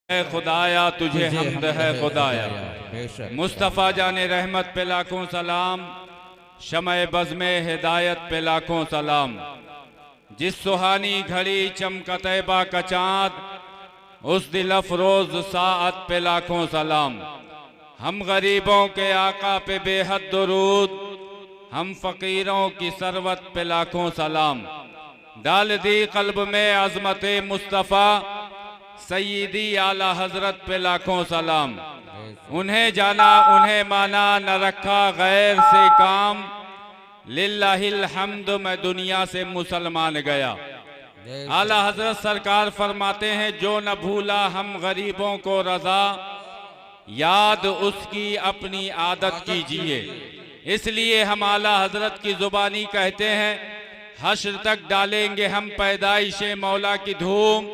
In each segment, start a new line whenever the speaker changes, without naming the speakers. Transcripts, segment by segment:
खुदाया तुझे हमद है खुदाया। मुस्तफ़ा जाने रहमत पे लाखों सलाम, शमए बज़्मे हिदायत पे लाखों सलाम। जिस सुहानी घड़ी चमका तैबा का चाँद, उस दिल अफरोज साअत पे लाखों सलाम। हम गरीबों के आका पे बेहद दुरूद, हम फ़कीरों की सरवत पे लाखों सलाम। डाल दी क़ल्ब में अज़मत मुस्तफ़ा, सय्यदी आला हजरत पे लाखों सलाम। उन्हें जाना उन्हें माना, न रखा गैर से काम, लिल्लाहिल हम्द मैं दुनिया से मुसलमान गया। आला हजरत सरकार फरमाते हैं, जो न भूला हम गरीबों को रजा, याद उसकी अपनी आदत कीजिए। इसलिए हम आला हजरत की जुबानी कहते हैं, हश्र तक डालेंगे हम पैदाइशे मौला की धूम,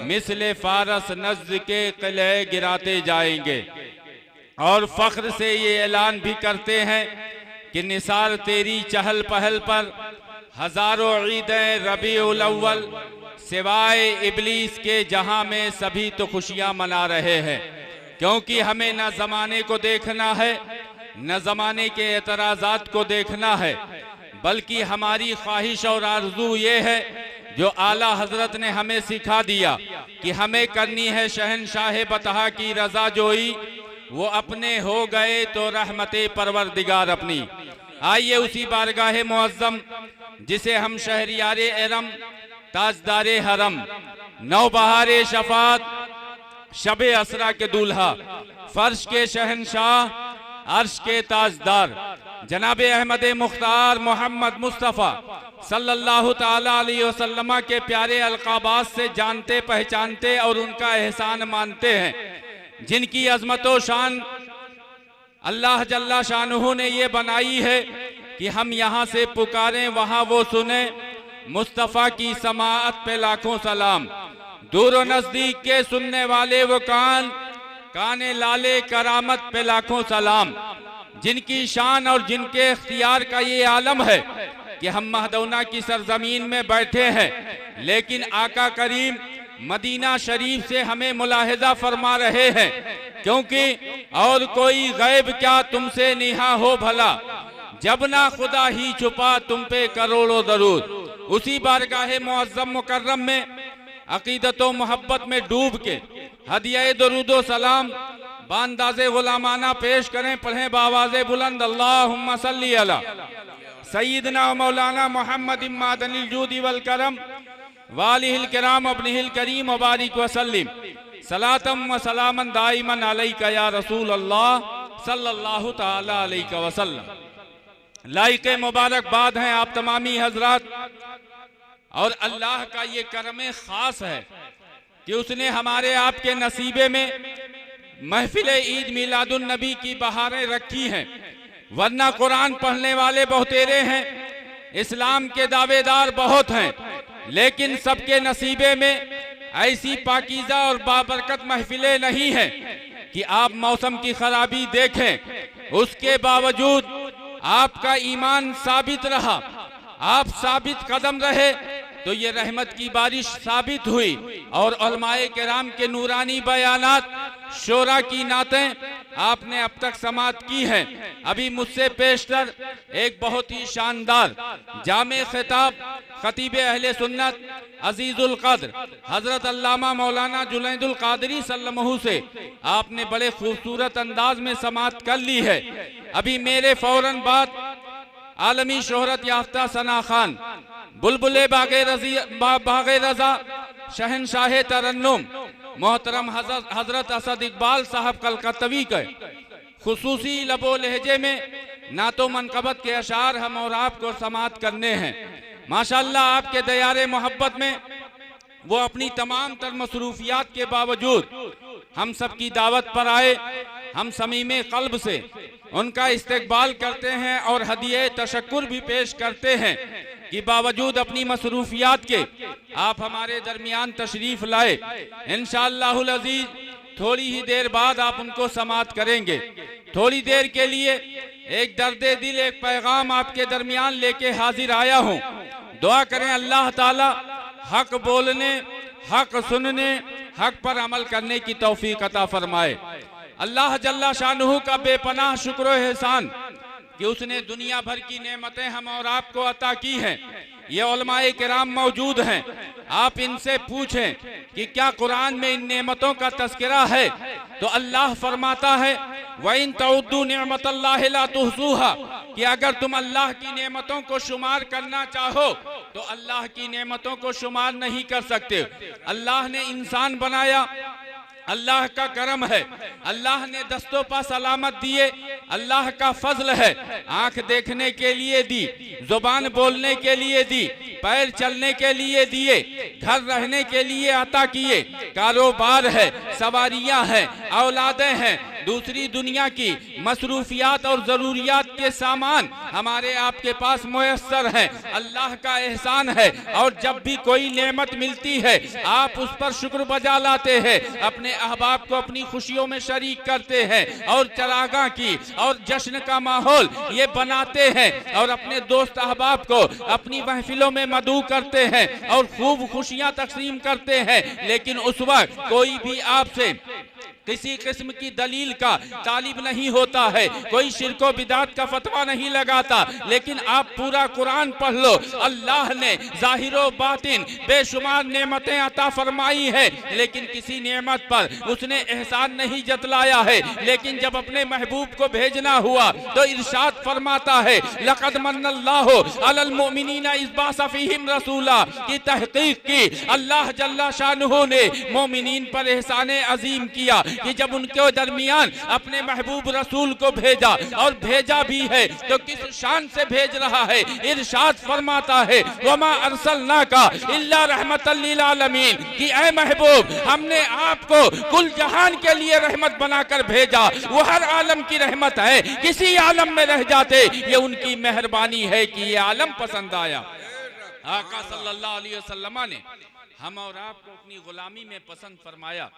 मिसले फारस नज़्द के किले गिराते जाएंगे। और फख्र से ये ऐलान भी करते हैं कि निसार तेरी चहल पहल पर हजारों ईदें रबीउल अव्वल, सिवाय इबलीस के जहां में सभी तो खुशियां मना रहे हैं। क्योंकि हमें न जमाने को देखना है, न जमाने के एतराज़ात को देखना है, बल्कि हमारी ख्वाहिश और आरज़ू ये है जो आला हजरत ने हमें सिखा दिया कि हमें करनी है शहनशाह बतहा की रजा जोई, वो अपने हो गए तो रहमते परवरदिगार अपनी। आइए उसी बारगाह मुअज़्ज़म जिसे हम शहरियारे एरम, ताजदारे हरम, नौबहारे शफात, शबे असरा के दूल्हा, फर्श के शहनशाह, अर्श के ताजदार जनाबे अहमद मुख्तार मोहम्मद मुस्तफ़ा सल्लल्लाहु ताला अलैहि वसल्लम के प्यारे अलक़ाबात से जानते पहचानते और उनका एहसान मानते हैं, जिनकी अज़मत व शान अल्लाह जल्ला शानुहु ने ये बनाई है कि हम यहाँ से पुकारें वहाँ वो सुने। मुस्तफ़ा की समाअत पे लाखों सलाम। दूर व नज़दीक के सुनने वाले वो कान, काने लाले करामत पे लाखों सलाम। जिनकी शान और जिनके इख्तियार का ये आलम है कि हम महदौना की सरजमीन में बैठे हैं, लेकिन आका करीम मदीना शरीफ से हमें मुलाहिजा फरमा रहे हैं। क्योंकि और कोई गैब क्या तुमसे निहा हो भला, जब ना खुदा ही छुपा तुम पे करोड़ों दरूद। उसी बारगाह मुअज़्ज़म मुकर्रम में अकीदत व मोहब्बत में डूब के हदिया दरूदो सलाम बांदाज़े गुलामाना पेश करें। पढ़ें बावाज़े बुलंद, अल्लाहुम्मा सल्ली अला सय्यिदना व मौलाना मुहम्मद इम्मादनिल जूदी वल करम वालिहिल किराम अब्निहिल करीम व बारिक व सल्लिम सलातम व सलामन दाइमन अलैका या रसूल अल्लाह सल्लल्लाहु ताला अलैहि वसल्लम। लाइक़े मुबारकबाद हैं आप तमामी हजरात, और अल्लाह का ये करम खास है कि उसने हमारे आपके नसीबे में महफिल ईद मिलादुन नबी की बहारें रखी हैं। वरना कुरान पढ़ने वाले बहुतेरे हैं, इस्लाम के दावेदार बहुत हैं, लेकिन सबके नसीबे में ऐसी पाकीज़ा और बाबरकत महफिलें नहीं हैं कि आप मौसम की खराबी देखें, उसके बावजूद आपका ईमान साबित रहा, आप साबित कदम रहे, तो ये रहमत की बारिश साबित हुई। और उलमाए किराम के नूरानी बयानात, शोरा की नातें आपने अब तक समात की हैं। अभी मुझसे पेशतर एक बहुत ही शानदार जामे खिताब खतीब अहले सुन्नत अजीजुल कद्र हजरत अल्लामा मौलाना जुनैदुल कादरी सल्लमहु से आपने बड़े खूबसूरत अंदाज में समात कर ली है। अभी मेरे फौरन बाद आलमी शोहरत याफ्ता सना खान, बुलबुले बागे रजा, शहनशाह तरन्नुम मोहतरम हजरत असद इकबाल साहब कलकत्तवी के खुसूसी लबो लहजे में नातो मनकबत के अशार हम और आपको समात करने हैं। माशाअल्लाह आपके दयारे मोहब्बत में वो अपनी तमाम तर मसरूफियात के बावजूद हम सब की दावत पर आए। हम समीमे कल्ब से उनका इस्तकबाल करते हैं और हदिये तशक्कुर भी पेश करते हैं कि बावजूद अपनी मसरूफियात के आप हमारे दरमियान तशरीफ लाए। इंशाअल्लाहुल अज़ीज़ थोड़ी ही देर बाद आप उनको समात करेंगे। थोड़ी देर के लिए एक दर्दे दिल, एक पैगाम आपके दरमियान लेके हाजिर आया हूँ। दुआ करें अल्लाह ताला हक बोलने, हक सुनने, हक पर अमल करने की तौफीक अता फरमाए। अल्लाह जल्ला शानुहु का बेपनाह शुक्र व एहसान कि उसने दुनिया भर की नेमतें हम और आपको अता की हैं। ये उलमाए किराम मौजूद हैं, आप इनसे पूछें कि क्या कुरान में इन नेमतों का तज़किरा है? तो अल्लाह फरमाता है वइन तउद्दू निअमतल्लाहि ला तुहसूहा, कि अगर तुम अल्लाह की नेमतों को शुमार करना चाहो तो अल्लाह की नेमतों को शुमार नहीं कर सकते। अल्लाह ने इंसान बनाया, अल्लाह का करम है। अल्लाह ने दस्तों पर सलामत दिए, अल्लाह का फजल है। आंख देखने के लिए दी, जुबान बोलने के लिए दी, पैर चलने के लिए दिए, घर रहने के लिए अता किए, कारोबार है, सवारियां हैं, औलादें हैं, दूसरी दुनिया की मसरूफियात और ज़रूरियात के सामान हमारे आपके पास मुयस्सर हैं। अल्लाह का एहसान है। और जब भी कोई नेमत मिलती है आप उस पर शुक्र बजा लाते हैं, अपने अहबाब को अपनी खुशियों में शरीक करते हैं और चरागाह की और जश्न का माहौल ये बनाते हैं और अपने दोस्त अहबाब को अपनी महफिलों में मदऊ करते हैं और खूब खुशियां तकसीम करते हैं। लेकिन उस वक्त कोई भी आपसे किसी किस्म की दलील का तालिब नहीं होता है, कोई शिरको बिदात का फतवा नहीं लगाता। लेकिन आप पूरा कुरान पढ़ लो, अल्लाह ने ज़ाहिरो बातिन बेशुमार नेमतें अता फरमाई है, लेकिन किसी नेमत पर उसने एहसान नहीं जतलाया है। लेकिन जब अपने महबूब को भेजना हुआ तो इरशाद फरमाता है लक़द मन्नल्लाहु अलल मुमिनीना इज़ बअसा फ़ीहिम रसूला, की तहक़ीक़ की अल्लाह जल्ला शानुहु ने मोमिनीन पर एहसान अजीम किया कि जब उनके दरमियान अपने महबूब रसूल को भेजा, और भेजा भी है तो किस शान से भेज रहा है। इरशाद फरमाता है वमा अरसलनाका इल्ला रहमतल लिल आलमीन, कि ऐ महबूब हमने आपको कुल जहान के लिए रहमत बनाकर भेजा। वो हर आलम की रहमत है, किसी आलम में रह जाते ये उनकी मेहरबानी है कि ये आलम पसंद आया। आका सल्लल्लाहु अलैहि वसल्लम ने हम और आपको अपनी गुलामी में पसंद फरमाया,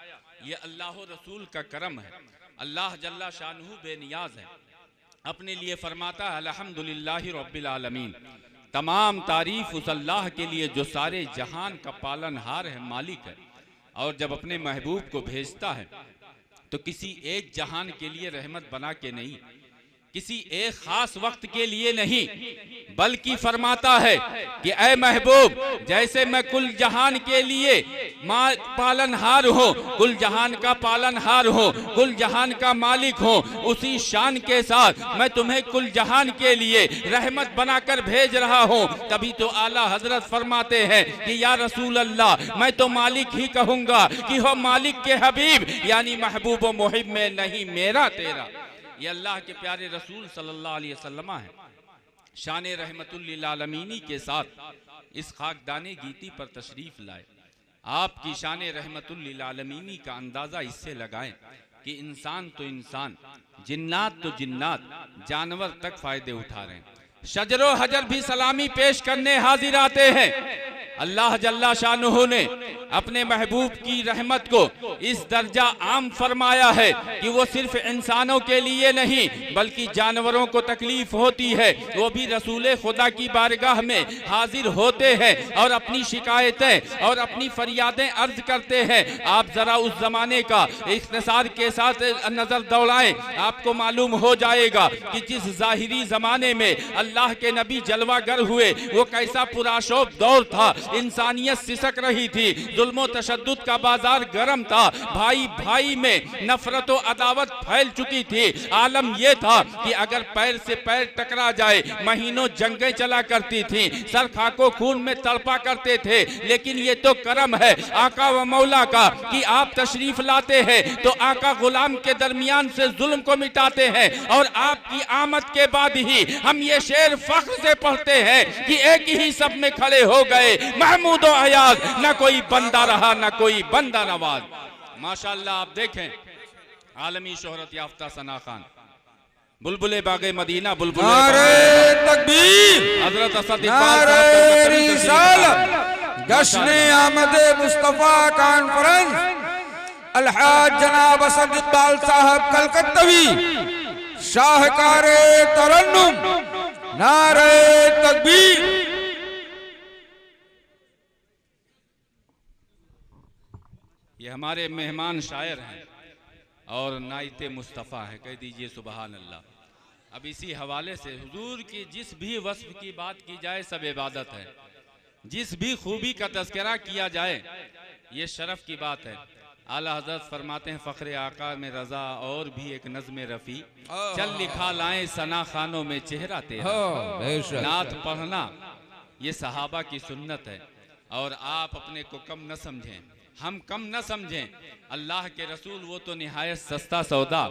ये अल्लाह रसूल का करम है। अल्लाह जल्ला शानुहु बेनियाज है, अपने लिए फरमाता है अल्हम्दुलिल्लाहि रब्बिल आलमीन, तमाम तारीफ उस अल्लाह के लिए जो सारे जहान का पालनहार है, मालिक है। और जब अपने महबूब को भेजता है तो किसी एक जहान के लिए रहमत बना के नहीं, किसी एक खास वक्त के लिए नहीं, बल्कि फरमाता है कि ऐ महबूब जैसे मैं कुल जहान के लिए पालनहार हूँ, कुल जहान का पालनहार हूँ, कुल जहान का मालिक हूँ, उसी शान के साथ मैं तुम्हें कुल जहान के लिए रहमत बनाकर भेज रहा हूँ। तभी तो आला हजरत फरमाते हैं कि या रसूल अल्लाह मैं तो मालिक ही कहूँगा कि हो मालिक के हबीब, यानी महबूब व मुहिब में नहीं मेरा तेरा। ये अल्लाह के प्यारे रसूल सल्लल्लाहु अलैहि वसल्लम है। शान रहमतुल लिल आलमीनी के साथ इस खाकदाने गीती पर तशरीफ लाए। आपकी शान रहमतुल लिल आलमीनी का अंदाज़ा इससे लगाएं कि इंसान तो इंसान, जिन्नात तो जिन्नात, जानवर तक फ़ायदे उठा रहे हैं। शजरो हजर भी सलामी पेश करने हाजिर आते हैं। अल्लाह जल्ला शानुहु ने अपने महबूब की रहमत को इस दर्जा आम फरमाया है कि वो सिर्फ इंसानों के लिए नहीं बल्कि जानवरों को तकलीफ होती है, वो भी रसूल खुदा की बारगाह में हाजिर होते हैं और अपनी शिकायतें और अपनी फरियादें अर्ज करते हैं। आप जरा उस जमाने का इख्तिसार के साथ नजर दौड़ाएं, आपको मालूम हो जाएगा कि जिस जाहिरी जमाने में अल्लाह के नबी जलवागर हुए वो कैसा पुराशोभ दौर था। इंसानियत सिसक रही थी, जुल्म तशद्दुद का बाजार गर्म था, भाई भाई में नफरत व अदावत फैल चुकी थी। आलम यह था कि अगर पैर से पैर टकरा जाए महीनों जंगें चला करती थी, सर खाको खून में तड़पा करते थे। लेकिन ये तो करम है आका व मौला का कि आप तशरीफ लाते हैं तो आका गुलाम के दरमियान से जुल्म को मिटाते हैं। और आपकी आमद के बाद ही हम ये शेर फख्र से पढ़ते हैं कि एक ही सब में खड़े हो गए महमूद व अयाज, न कोई बंदा रहा न कोई बंदा नवाज। माशाअल्लाह आप देखें आलमी शोहरत याफ्ता सना खान, बुलबुले बागे मदीना, बुलबुले
तकबीर,
हजरत असद
जश्न आमदे मुस्तफा कॉन्फ्रेंस अलहाज जनाब असद इकबाल साहब कलकत्तवी, शाहकारे तरन्नुम, नारे तकबीर।
ये हमारे मेहमान शायर हैं और नाइते मुस्तफ़ा हैं, कह दीजिए सुबहान अल्लाह। अब इसी हवाले से हुजूर की जिस भी वस्फ की बात की जाए सब इबादत है, जिस भी खूबी का तज़किरा किया जाए ये शरफ की बात है। आला हज़रत फरमाते हैं फ़ख्र आका में रज़ा और भी एक नज़्म रफ़ी, चल लिखा लाएं सना खानों में चेहरा तेरा। नात पढ़ना ये सहाबा की सुन्नत है और आप अपने को कम न समझें, हम कम न समझें। अल्लाह के रसूल वो तो निहायत सस्ता सौदा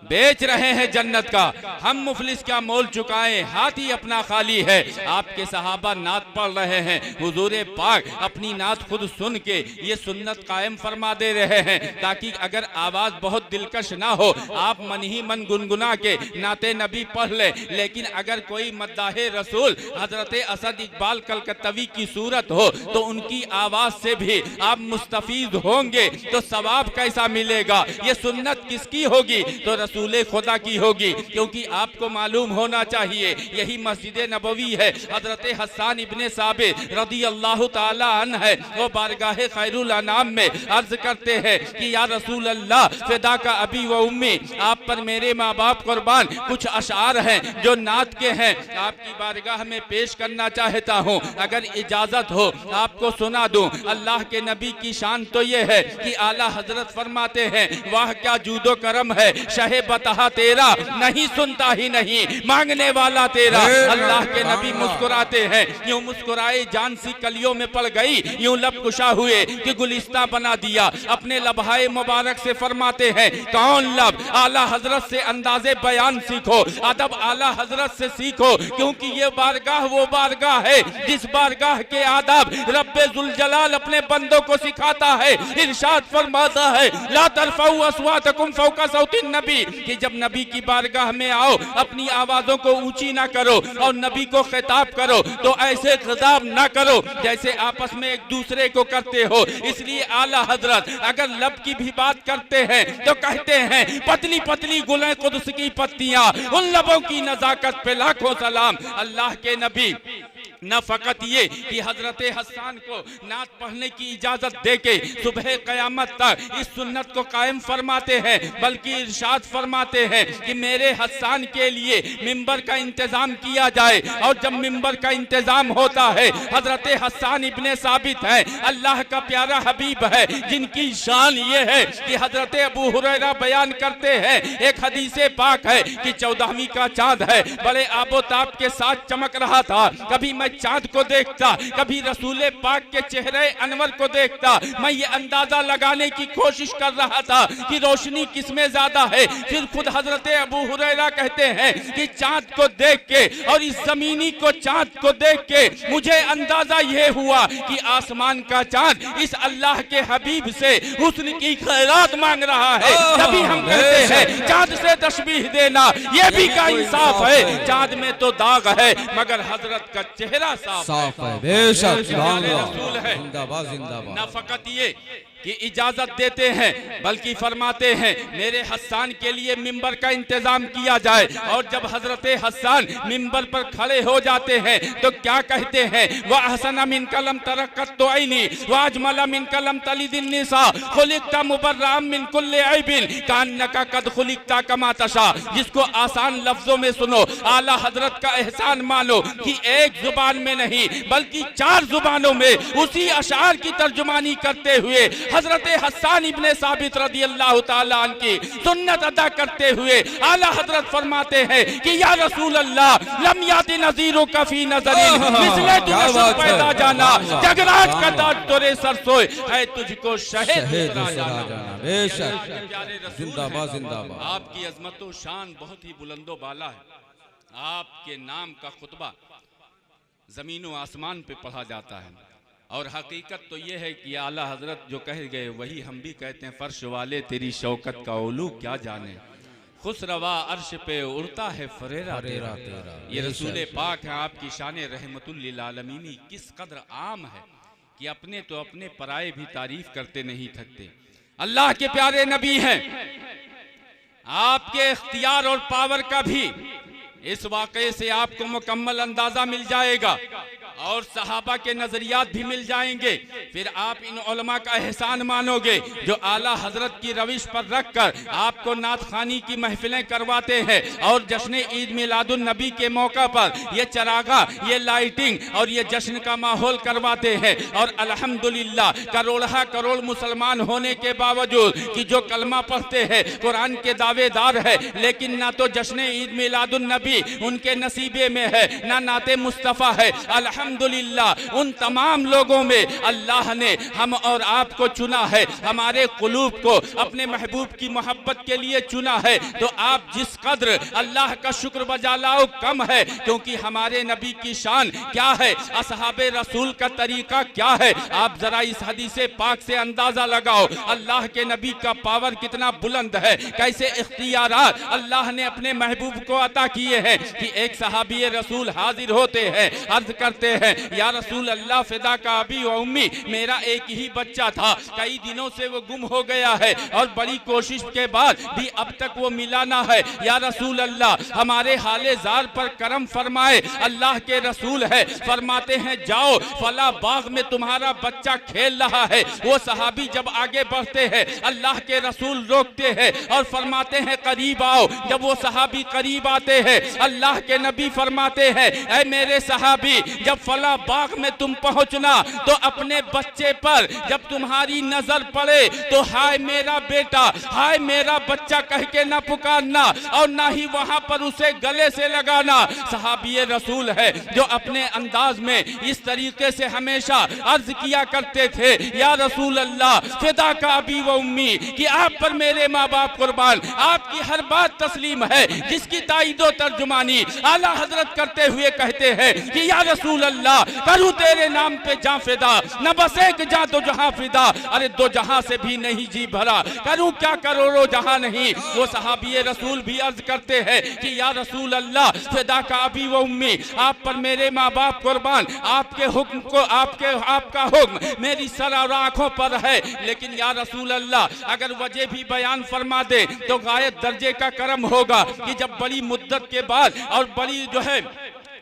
बेच रहे हैं जन्नत का, हम मुफलिस क्या मोल चुकाएं, हाथ ही अपना खाली है। आपके सहाबा नात पढ़ रहे हैं, हुजूर पाक अपनी नात खुद सुन के ये सुन्नत कायम फरमा दे रहे हैं ताकि अगर आवाज़ बहुत दिलकश ना हो आप मन ही मन गुनगुना के नाते नबी पढ़ ले। लेकिन अगर कोई मद्दाहे रसूल हजरत असद इकबाल कलकत्तवी की सूरत हो तो उनकी आवाज़ से भी आप मुस्तफीद होंगे तो सवाब कैसा मिलेगा। ये सुन्नत किसकी होगी तो रसूल खुदा की होगी, क्योंकि आपको मालूम होना चाहिए यही मस्जिद नबवी है। हजरत हसन इब्ने साबित रदी अल्लाह ताला अन्हु है, वो बारगाह खैरुल अनाम में अर्ज करते हैं कि या रसूल अल्लाह फिदा का अबी व उम्मी, आप पर मेरे माँ बाप कुर्बान, कुछ अशार हैं जो नात के हैं आपकी बारगाह में पेश करना चाहता हूँ, अगर इजाजत हो आपको सुना दूं। अल्लाह के नबी की शान तो ये है कि आला हजरत फरमाते हैं वाह क्या जूदो करम है, शहे बतहा तेरा नहीं सुनता ही नहीं मांगने वाला तेरा। अल्लाह के नबी मुस्कुराते हैं, यूं मुस्कुराए जान सी कलियों में पड़ गई, यूं लब कुशा हुए कि गुलिस्ता बना दिया। अपने लबहाए मुबारक से फरमाते हैं कौन लब, आला हजरत से अंदाजे बयान सीखो, अदब आला हजरत से सीखो, क्योंकि ये बारगाह वो बारगाह है जिस बारगाह के आदाब रब्बे जुल जलाल अपने बंदों को सिखाता है। इरशाद फरमाता है ला तरफाउ अस्वातकुम फौका सौतिन नबी, कि जब नबी की बारगाह में आओ अपनी आवाजों को ऊंची ना करो और नबी को खिताब करो तो ऐसे खिताब ना करो जैसे आपस में एक दूसरे को करते हो। इसलिए आला हजरत अगर लब की भी बात करते हैं तो कहते हैं पतली पतली गुले कुद्स की पत्तियां, उन लबों की नजाकत पे लाखों सलाम। अल्लाह के नबी न फकत ये कि हजरत हसन को नात पढ़ने की इजाजत देके सुबह कयामत तक इस सुन्नत को कायम फरमाते हैं, बल्कि इरशाद फरमाते हैं कि मेरे हसन के लिए मिंबर का इंतजाम किया जाए। और जब मिंबर का इंतजाम होता है हजरत हसन इब्ने साबित है, अल्लाह का प्यारा हबीब है जिनकी शान ये है कि हजरत अबू हुरैरा बयान करते हैं एक हदीसे पाक है कि 14वीं का चांद है, बड़े आबोताब के साथ चमक रहा था। कभी मैं चांद को देखता, कभी रसूल पाक के चेहरे अनवर को देखता, मैं ये अंदाजा लगाने की कोशिश कर रहा था कि रोशनी किसमें ज्यादा है। फिर खुद हजरत अबू हुरैरा कहते हैं कि चांद को देख के और इस जमीनी को चांद को देख के मुझे अंदाजा ये हुआ कि आसमान का चांद इस अल्लाह के हबीब से हुस्न की खैरात मांग रहा है। तभी हम कहते हैं चांद से तशबीह देना ये भी का इंसाफ है। चांद में तो दाग है मगर हजरत का चेहरा साफ है।
बेशक
रसूल है।
जिंदाबाद जिंदाबाद।
न फकत ये कि इजाजत देते हैं बल्कि फरमाते हैं मेरे हसन के लिए मिंबर का इंतजाम किया जाए। और जब हजरत हसन मिंबर पर खड़े हो जाते हैं तो क्या कहते हैं वह हसन मिन कलम तरक्कत तो आईनी व अजमल मिन कलम तलिदिन निसा खुलिकता मुबर्रअम मिन कुल्लि ऐबिन कान्नका कद खुलिकता कमा तशा। जिसको आसान लफ्जों में सुनो, आला हजरत का एहसान मानो कि एक जुबान में नहीं बल्कि 4 जुबानों में उसी अशार की तर्जुमानी करते हुए हजरत हसन इब्ने साबित रदी अल्लाह ताला अन्हु की सुन्नत अदा करते हुए आला हजरत फरमाते हैं कि या रसूल अल्लाह लम याति नज़ीरो का फी नज़रिन मिसले तू नशर पैदा जाना जगराज का ताज तोरे सर सोए है तुझको शहीद जाना।
बेशक जिंदाबाद जिंदाबाद।
आपकी अजमत व शान बहुत ही बुलंदो बाला है। आपके नाम का खुतबा जमीन व आसमान पे पढ़ा जाता है और हकीकत तो ये है कि आला हजरत जो कह गए वही हम भी कहते हैं फर्श वाले तेरी शौकत का उलू क्या जाने, खुसरवा अर्श पे उड़ता है फरेरा तेरा। ये रसूल पाक है, आपकी शान रहमतुल लिल आलमीन किस कदर आम है कि अपने तो अपने पराए भी तारीफ करते नहीं थकते। अल्लाह के प्यारे नबी हैं, आपके इख्तियार और पावर का भी इस वाक़े से आपको मुकम्मल अंदाजा मिल जाएगा। और सहाबा के नजरियात भी मिल जाएंगे। फिर आप इन उलमा का एहसान मानोगे जो आला हजरत की रविश पर रखकर आपको नात खानी की महफिलें करवाते हैं और जश्न ईद मिलादुन नबी के मौका पर ये चरागा, ये लाइटिंग और ये जश्न का माहौल करवाते हैं। और अल्हम्दुलिल्लाह करोड़ा करोड़ मुसलमान होने के बावजूद कि जो कलमा पढ़ते हैं, कुरान के दावेदार है, लेकिन ना तो जश्न ईद मिलादुन नबी उनके नसीबे में है, ना नाते मुस्तफ़ा है। अल्हम्दुलिल्लाह उन तमाम लोगों में अल्लाह ने हम और आपको चुना है, हमारे कुलूब को अपने महबूब की मोहब्बत के लिए चुना है। तो आप जिस कद्र अल्लाह का शुक्र बजा लाओ कम है, क्योंकि हमारे नबी की शान क्या है, असहाबे रसूल का तरीका क्या है। आप जरा इस हदीसे पाक से अंदाजा लगाओ अल्लाह के नबी का पावर कितना बुलंद है, कैसे इख्तियारात अल्लाह ने अपने महबूब को अता किए हैं कि एक सहाबी रसूल हाजिर होते हैं, अर्ज करते हैं या रसूल अल्लाह फिदा का अबी व उम्मी, मेरा एक ही बच्चा था, कई दिनों से वो गुम हो गया है और बड़ी कोशिश के बाद भी अब तक वो मिला ना है। या रसूल अल्लाह हमारे हाले जार पर करम फरमाए। अल्लाह के रसूल है, फरमाते हैं जाओ फला बाग में तुम्हारा बच्चा खेल रहा है। वो सहाबी जब आगे बढ़ते हैं अल्लाह के रसूल रोकते हैं और फरमाते हैं करीब आओ। जब वो सहाबी करीब आते हैं अल्लाह के नबी फरमाते हैं ऐ मेरे सहाबी, जब फला बाग में तुम पहुंचना तो अपने बच्चे पर जब तुम्हारी नजर पड़े तो हाय मेरा बेटा, हाय मेरा बच्चा कह के ना पुकारना और ना ही वहां पर उसे गले से लगाना। सहाबी रसूल है जो अपने अंदाज में इस तरीके से हमेशा अर्ज किया करते थे या रसूल अल्लाह फिदा का अबी व उम्मी, कि आप पर मेरे माँ बाप कुर्बान, आपकी हर बात तस्लीम है। जिसकी ताईदो तर्जुमानी आला हजरत करते हुए कहते हैं कि या रसूल अल्लाह करूं तेरे नाम पे जा फिदा, न बस एक जा तो जहां फिदा, अरे दो जहां से भी नहीं जी भरा, करूं क्या करोड़ों जहां नहीं। वो सहाबी रसूल भी अर्ज करते हैं कि या रसूल अल्लाह फिदा का अबी व उम्मी, आप पर मेरे माँ बाप कुर्बान, आपके हुक्म को आपका हुक्म मेरी सर और आंखों पर है। लेकिन या रसूल अल्लाह अगर वजह भी बयान फरमा दे तो गायब दर्जे का करम होगा कि जब बड़ी मुद्दत के बाद और बड़ी जो है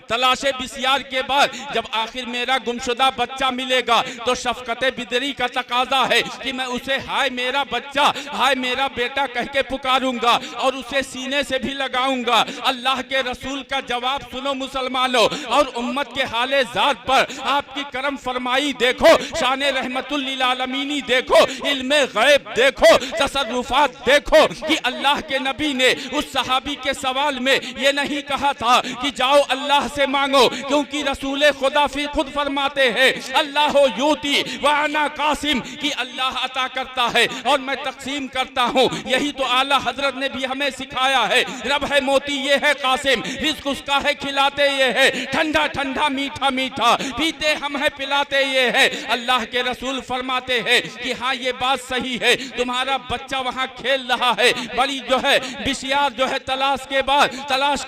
तलाशे बिस्यार के बाद जब आखिर मेरा गुमशुदा बच्चा मिलेगा तो शफकते बिदरी का तकाजा है कि मैं उसे हाय मेरा बच्चा, हाय मेरा बेटा कह के पुकारूंगा और उसे सीने से भी लगाऊंगा। अल्लाह के रसूल का जवाब सुनो मुसलमानों और उम्मत के हाले ज़ात पर आपकी करम फरमाई देखो, शान रहमतुल लिल आलमीनी देखो, इल्मे गैब देखो, तसर्रुफात देखो कि अल्लाह के नबी ने उस सहाबी के सवाल में ये नहीं कहा था कि जाओ अल्लाह से मांगो, क्योंकि रसूल खुदा खुद फरमाते हैं अल्लाह यूती व अना कासिम, कि अल्लाह अता करता है और मैं तकसीम करता हूँ। यही तो आला हजरत ने भी हमें सिखाया है। रब है मोती ये है कासिम, रिज़्क़ उसका है खिलाते ये है, ठंडा ठंडा मीठा मीठा पीते हम है पिलाते ये है। अल्लाह के रसूल फरमाते हैं कि हाँ ये बात सही है, तुम्हारा बच्चा वहाँ खेल रहा है, बड़ी जो है बिशियार जो है तलाश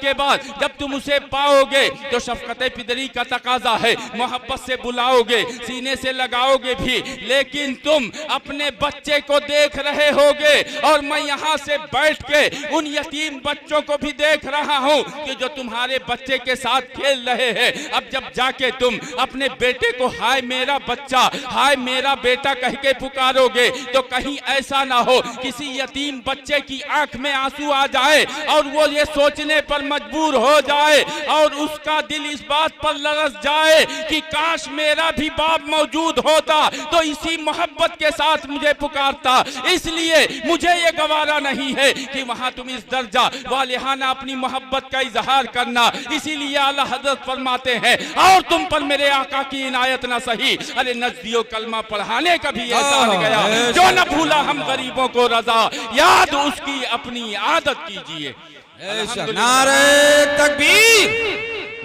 के बाद जब तुम उसे पाओगे तो शफकत पिदरी का तकाजा है, मोहब्बत से बुलाओगे, सीने से लगाओगे भी, लेकिन तुम अपने बच्चे को देख रहे होगे और मैं यहाँ से बैठ के उन यतीम बच्चों को भी देख रहा हूँ कि जो तुम्हारे बच्चे के साथ खेल रहे हैं। अब जब जाके तुम अपने बेटे को हाय मेरा बच्चा, हाय मेरा बेटा कह के पुकारोगे तो कहीं ऐसा ना हो किसी यतीम बच्चे की आंख में आंसू आ जाए और वो ये सोचने पर मजबूर हो जाए और उसका दिल इस बात पर लरस जाए कि काश मेरा भी बाप मौजूद होता तो इसी मोहब्बत के साथ मुझे पुकारता। इसलिए मुझे ये गवारा नहीं है कि वहां तुम इस दर्जा वालिहाना अपनी मोहब्बत का इजहार करना। इसीलिए आला हजरत फरमाते हैं और तुम पर मेरे आका की इनायत न सही, अरे नजदियो कलमा पढ़ाने का भी एहसान गया, जो न भूला हम गरीबों को रजा, याद उसकी अपनी आदत कीजिए।
नारे तकबीर,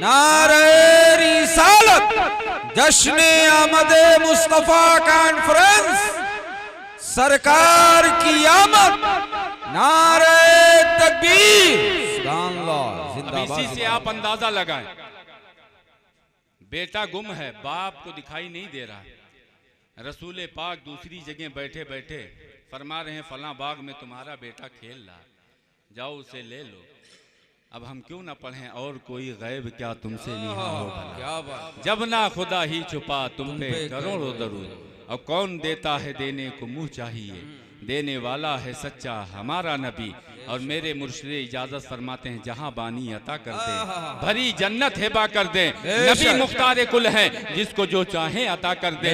नारे रिसालत, जश्न आमदे मुस्तफा कॉन्फ्रेंस, सरकार की आमद, नारे तकबीर,
अब इसी से आप अंदाजा लगाएं, बेटा गुम है, बाप को दिखाई नहीं दे रहा। रसूल पाक दूसरी जगह बैठे बैठे फरमा रहे हैं फला बाग में तुम्हारा बेटा खेल रहा, जाओ उसे ले लो। अब हम क्यों ना पढ़ें और कोई गैब क्या तुमसे निहा हो भला।
क्या बात।
जब ना खुदा ही छुपा तुम पे
पे
करोड़ों दरूद। और कौन देता है देने को मुंह चाहिए, देने वाला है सच्चा हमारा नबी। और मेरे मुर्शिद इजाजत फरमाते हैं जहां बानी अता कर दे भरी जन्नत हिबा कर दे। नबी मुख्तार कुल हैं जिसको जो चाहे अता कर दे।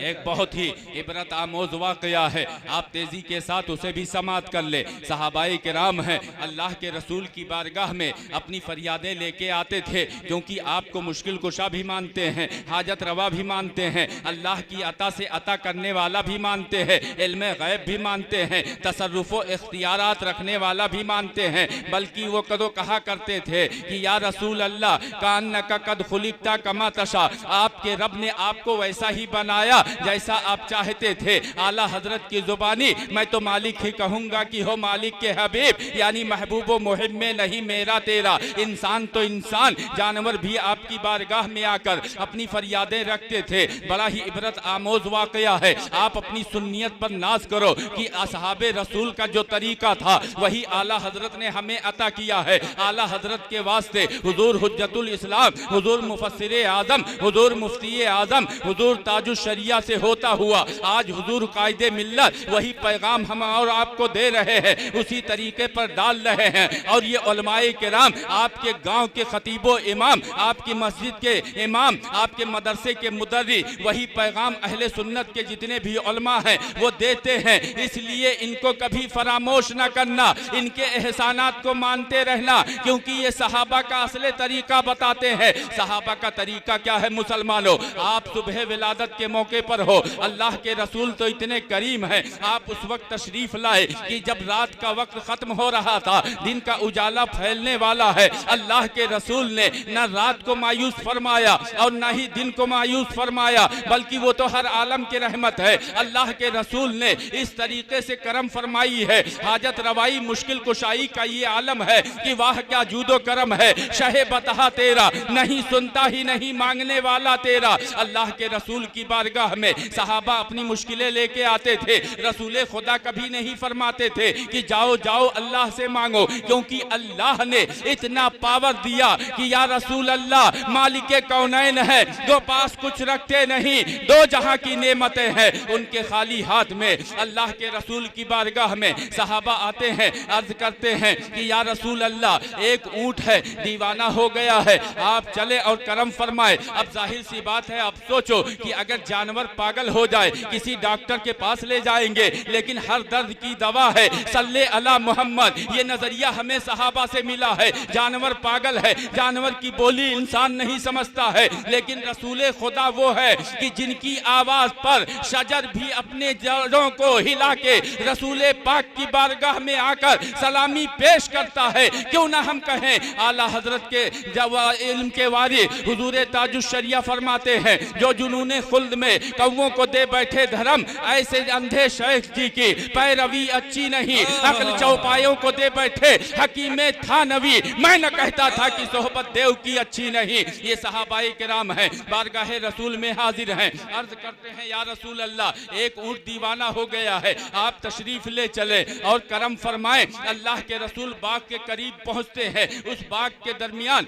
एक बहुत ही इबरत आमोज वाकया है, आप तेजी के साथ उसे भी समात कर ले। सहाबाए किराम हैं, अल्लाह के रसूल की बारगाह में अपनी फरियादें लेके आते थे, क्योंकि आपको मुश्किल कुशा भी मानते हैं, हाजत रवा भी मानते हैं, अल्लाह की अता से अता करने वाला भी मानते हैं, इल्म गैब भी मानते हैं, तसर्रुफ़ो इख्तियारात रखने वाला भी मानते हैं। बल्कि वो कदो कहा करते थे कि या रसूल अल्लाह कान्नका कद खुलिकता कमा तशा, आपके रब ने आपको वैसा ही बनाया जैसा आप चाहते थे। आला हजरत की जुबानी मैं तो मालिक ही कहूंगा कि हो मालिक के हबीब, यानी महबूब व मुहिब में नहीं मेरा तेरा। इंसान तो इंसान, जानवर भी आपकी बारगाह में आकर अपनी फरियादें रखते थे। बड़ा ही इबरत आमोज वाकया है। आप अपनी सुन्नियत पर नाज करो कि असहाबे रसूल का जो तरीका था वही आला हजरत ने हमें अता किया है। आला हजरत के वास्ते हुजूर हुज्जतुल इस्लाम, हुजूर मुफस्सिरे आजम, हुजूर मुफ्ती आजम, हुजूर ताजुश शरिया से होता हुआ आज हुजूर कायदे मिल्लत वही पैगाम हम और आपको दे रहे हैं, उसी तरीके पर डाल रहे हैं। और ये उलमाए किराम, आपके गांव के खतीबो इमाम, आपकी मस्जिद के इमाम, आपके मदरसे के मुदर्री वही पैगाम अहले सुन्नत के जितने भी उलमा हैं वो देते हैं। इसलिए इनको कभी फरामोश न करना, इनके एहसानात को मानते रहना, क्योंकि ये सहाबा का असले तरीका बताते हैं। सहाबा का तरीका क्या है मुसलमानों? आप सुबह विलादत के मौके पर हो, अल्लाह के रसूल तो इतने करीम हैं, आप उस वक्त तशरीफ लाए कि जब रात का वक्त खत्म हो रहा था, दिन का उजाला फैलने वाला है। अल्लाह के रसूल ने न रात को मायूस फरमाया और न ही दिन को मायूस फरमाया, बल्कि वो तो हर आलम की रहमत है। अल्लाह के रसूल ने इस तरीके से करम फरमाई है, हाजत रवाई मुश्किल कुशाई का ये आलम है कि वाह क्या जूदो करम है। शहे बता तेरा, नहीं सुनता ही नहीं मांगने वाला तेरा। अल्लाह के रसूल की बारगाह में सहाबा अपनी मुश्किलें लेके आते थे। रसूल खुदा कभी नहीं फरमाते थे कि जाओ जाओ अल्लाह से मांगो, क्योंकि अल्लाह ने इतना पावर दिया कि या रसूल अल्लाह मालिक कौनैन है, जो पास कुछ रखते नहीं, दो जहां की नेमतें हैं उनके खाली हाथ में। अल्लाह के रसूल की बारगाह में सहाबा आते हैं, अर्ज करते हैं कि या रसूल अल्लाह एक ऊंट है दीवाना हो गया है, आप चले और करम फरमाए। अब जाहिर सी बात है, आप सोचो कि अगर जानवर पागल हो जाए किसी डॉक्टर के पास ले जाएंगे, लेकिन हर दर्द की दवा है सल्ले अला मोहम्मद। ये नजरिया हमें सहाबा से मिला है। जानवर पागल है, जानवर की बोली इंसान नहीं समझता है, लेकिन रसूल खुदा वो है कि जिनकी आवाज पर शजर भी अपने जड़ों को हिला के रसूल पाक की बारगाह में आकर सलामी पेश करता है। क्यों ना हम कहें आला हजरत के इल्म के वारी हुजूर ताजुश शरिया फरमाते हैं, जो जुनूने खुल्द में कौवों को दे बैठे धर्म, ऐसे अंधे शेख जी की पैरवी अच्छी नहीं, अक्ल चौपायों को दे बैठे हकीमे था नवी, मैं न कहता था कि सोहबत देव की अच्छी नहीं। ये सहाबाए किराम हैं, बारगाह रसूल में हाजिर हैं, अर्ज करते हैं या रसूल अल्लाह एक ऊंट दीवाना हो गया है, आप तशरीफ ले चले और करम फरमाएं। अल्लाह के रसूल बाग के करीब पहुंचते हैं, उस बाग के दरमियान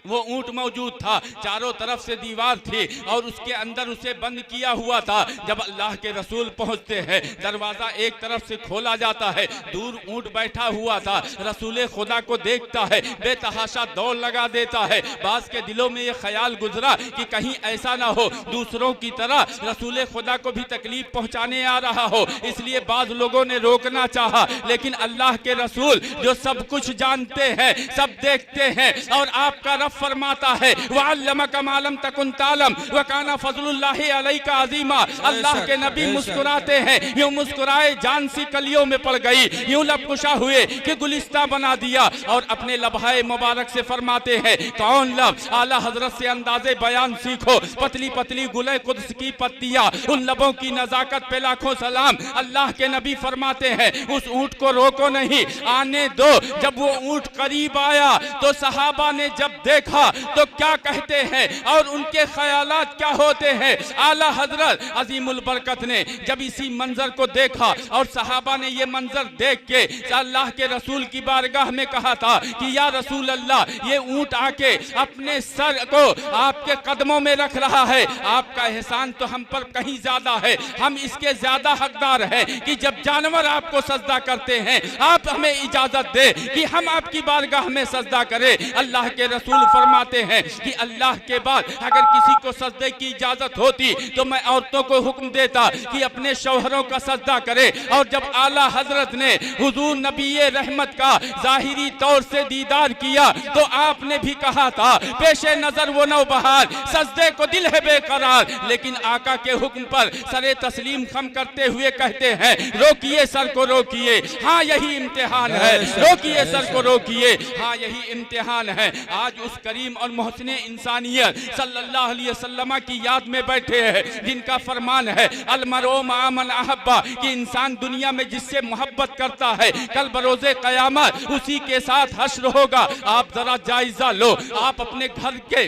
वो ऊंट मौजूद था, चारों तरफ से दीवार थी और उसके अंदर उसे बंद किया हुआ था। जब अल्लाह के रसूल पहुंचते हैं, दरवाजा एक तरफ से खोला जाता है, दूर ऊंट बैठा हुआ था, रसूल खुदा को देखता है, बेतहाशा दौड़ लगा देता है। बास के दिलों में ये ख्याल गुजरा कि कहीं ऐसा ना हो दूसरों की तरह रसूल खुदा को भी तकलीफ पहुंचाने आ रहा हो, इसलिए बाज लोगों ने रोकना चाहा, लेकिन अल्लाह के रसूल जो सब कुछ जानते हैं, सब देखते हैं, और आपका रब फरमाता है वअल्लमका मा लम तकुन तालम व काना फज़लुल्लाहि अलैका अज़ीमा। अल्लाह के नबी मुस्कुराते हैं, यूं मुस्कुराए जान सी कलियों में पड़ गई, यूं लब कुशा हुए कि गुलिस्ता बना दिया, और अपने लबहाए मुबारक से फरमाते हैं कौन लब? आला हजरत से अंदाजे बयान सीखो, पतली पतली गुले कुद्स की पत्तियां, उन लबों की नजाकत पे लाखों सलाम। अल्लाह के नबी फरमाते हैं उस ऊंट को रोको नहीं, आने दो। जब वो ऊंट करीब आया तो सहाबा ने जब देखा तो क्या कहते हैं और उनके ख्यालात क्या होते हैं। आला हजरत अजीमुल बरकत ने जब इसी मंजर को देखा और सहाबा ने ये मंजर देख के अल्लाह के रसूल की बारगाह में कहा था कि या रसूल अल्लाह, ये ऊंट आके अपने सर को आपके कदमों में रख रहा है, आपका एहसान तो हम पर कहीं ज्यादा है, हम इसके ज्यादा हकदार हैं कि जब जानवर आपको सजदा करते हैं आप हमें इजाजत दे कि हम आपकी बारगाह में सजदा करें। अल्लाह के रसूल फरमाते हैं कि अल्लाह के बाद अगर किसी को सजदे की इजाजत होती तो मैं औरतों को हुक्म देता कि अपने शौहरों का सजदा करे। और जब आला हजरत ने हुजूर नबी रहमत का जाहिरी तौर से दीदार किया तो आपने भी कहा था पेशे नजर वो नौबहार, सजदे को दिल है बेकरार, लेकिन आका के हुक्म पर सरे तस्लीम खम करते हुए कहते हैं रोकिए सर को रोकिए, हाँ यही इम्तिहान है, रोकिए सर को रोकिए, हाँ यही इम्तिहान है। आज उस करीम और मोहसिन इंसानियत सल्लल्लाहु अलैहि वसल्लम की याद में बैठे हैं जिनका फरमान है अलमरो मा मन अहब्बा, कि इंसान दुनिया में जिससे मोहब्बत करता है कल बरोज़े क़यामत उसी के साथ हश्र होगा। आप जरा जायजा लो, आप अपने घर के